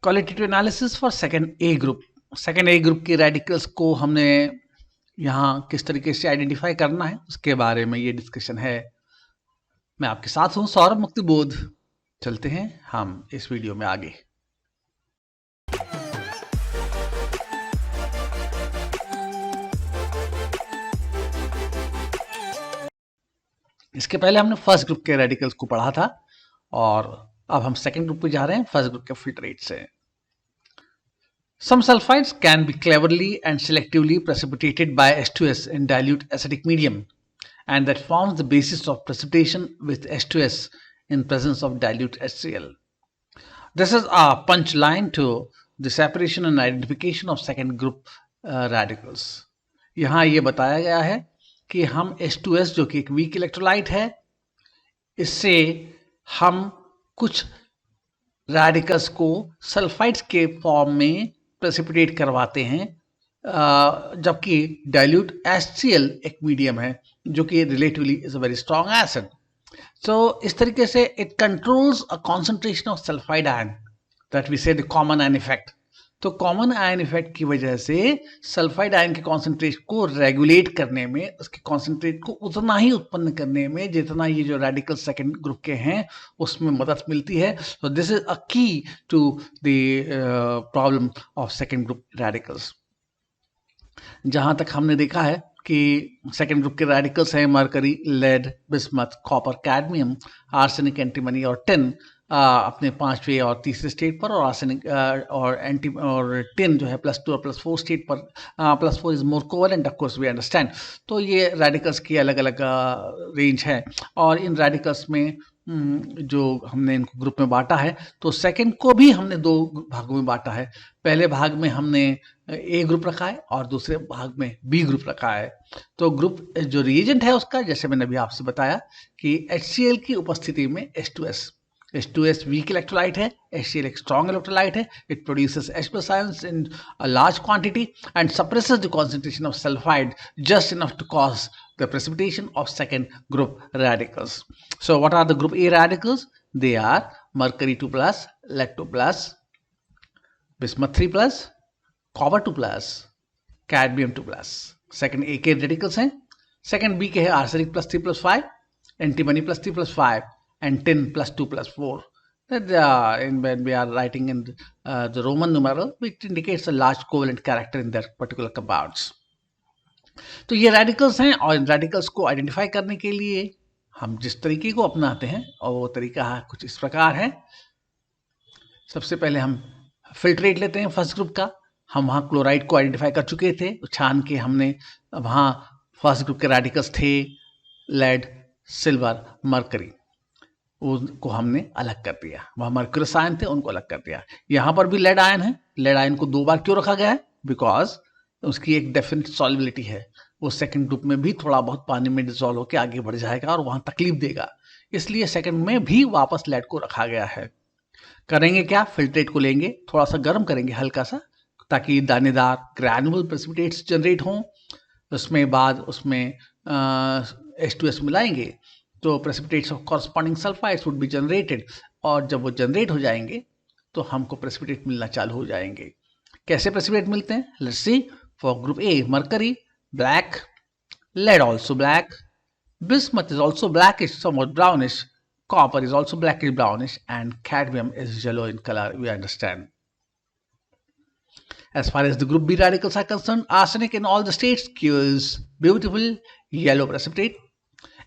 Qualitative analysis for second A group. Second A group के radicals को हमने यहाँ किस तरीके से आइडेंटिफाई करना है उसके बारे में ये डिस्कशन है। मैं आपके साथ हूँ सौरभ मुक्तिबोध। चलते हैं हम इस वीडियो में आगे। इसके पहले हमने फर्स्ट ग्रुप के रेडिकल्स को पढ़ा था और अब हम सेकेंड ग्रुप पे जा रहे हैं फर्स्ट ग्रुप के फिल्ट्रेट से। Some sulfides can be cleverly and selectively precipitated by H2S in dilute acidic medium, and that forms the basis of precipitation with H2S in presence of dilute HCl. This is a punchline to the separation and identification of second group radicals. यहाँ ये बताया गया है कि हम H2S जो कि एक वीक इलेक्ट्रोलाइट है, इससे हम कुछ रेडिकल्स को सल्फाइड्स के फॉर्म में प्रेसिपिटेट करवाते हैं, जबकि डाइल्यूट HCl एक मीडियम है जो कि relatively is a very strong acid. So इस तरीके से it controls a concentration of sulphide ion that we say the common ion effect. तो कॉमन आयन इफेक्ट की वजह से सल्फाइड आयन के कॉन्सेंट्रेशन को रेगुलेट करने में, उसके कॉन्सेंट्रेट को उतना ही उत्पन्न करने में जितना ये जो रेडिकल सेकेंड ग्रुप के हैं उसमें मदद मिलती है। So this is a key to the problem of second group radicals. जहां तक हमने देखा है कि सेकेंड ग्रुप के रेडिकल्स हैं mercury, lead, bismuth, copper, cadmium, arsenic, antimony और टिन अपने पांचवें और तीसरे स्टेट पर, और आर्सेनिक और टिन जो है +2 और +4 स्टेट पर। +4 is more covalent, of course we understand. तो ये रेडिकल्स की अलग अलग रेंज है और इन रेडिकल्स में जो हमने इनको ग्रुप में बांटा है, तो सेकंड को भी हमने दो भागों में बांटा है। पहले भाग में हमने ए ग्रुप रखा है और दूसरे भाग में बी ग्रुप रखा है। तो ग्रुप जो रिएजेंट है उसका, जैसे मैंने अभी आपसे बताया कि HCl की उपस्थिति में H2S weak electrolyte है, HCl एक strong electrolyte है. It produces H+ ions in a large quantity and suppresses the concentration of sulfide just enough to cause the precipitation of second group radicals. So what are the group A radicals? They are mercury 2+, lead 2+, bismuth 3+, copper 2+, cadmium 2+. Second A के radicals हैं. Second B के है arsenic +3+5, antimony +3+5 and tin +2+4. When we are writing in the Roman numeral, it indicates a large covalent character in their particular compounds. तो ये radicals हैं और इन radicals को identify करने के लिए हम जिस तरीके को अपनाते हैं और वो तरीका कुछ इस प्रकार है। सबसे पहले हम फिल्ट्रेट लेते हैं फर्स्ट ग्रुप का। हम वहाँ क्लोराइड को आइडेंटिफाई कर चुके थे, छान के हमने वहाँ फर्स्ट ग्रुप के रेडिकल्स थे लेड, सिल्वर, मरकरी, उनको हमने अलग कर दिया। वहाँ मर्क्यूरस आयन थे, उनको अलग कर दिया। यहाँ पर भी लेड आयन है। लेड आयन को 2 बार क्यों रखा गया है? बिकॉज उसकी एक डेफिनेट सॉल्युबिलिटी है। वो सेकंड ग्रुप में भी थोड़ा बहुत पानी में डिसॉल्व होकर आगे बढ़ जाएगा और वहाँ तकलीफ देगा, इसलिए सेकंड में भी वापस लेड को रखा गया है। करेंगे क्या? फिल्ट्रेट को लेंगे, थोड़ा सा गर्म करेंगे हल्का सा, ताकि दानेदार ग्रैनुअल प्रेसिपिटेट्स जनरेट हों। उसमें बाद उसमें H2S मिलाएंगे तो precipitates of corresponding sulphides would be generated, और जब वो जनरेट हो जाएंगे तो हमको प्रेसिपिटेट मिलना चालू हो जाएंगे। कैसे प्रेसिपिटेट मिलते हैं? Let's see. For group A, mercury black, lead also black, bismuth is also blackish, somewhat brownish, copper is also blackish brownish, and cadmium is yellow in color, we understand. As far as the group B radicals are concerned, arsenic in all the states gives beautiful yellow precipitate.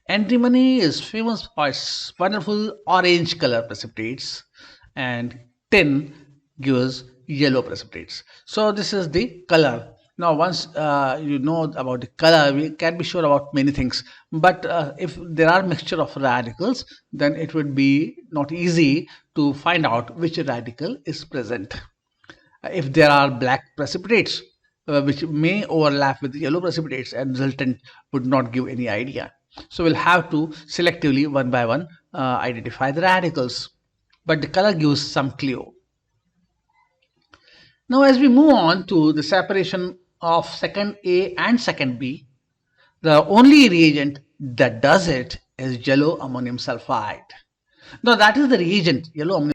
Antimony is famous for its wonderful orange color precipitates, and tin gives yellow precipitates. So this is the color. Now once you know about the color, we can be sure about many things, but if there are mixture of radicals, then it would be not easy to find out which radical is present. If there are black precipitates which may overlap with yellow precipitates, and resultant would not give any idea. So we'll have to selectively one by one identify the radicals, but the color gives some clue. Now as we move on to the separation of second A and second B, the only reagent that does it is yellow ammonium sulfide. Now that is the reagent, yellow ammonium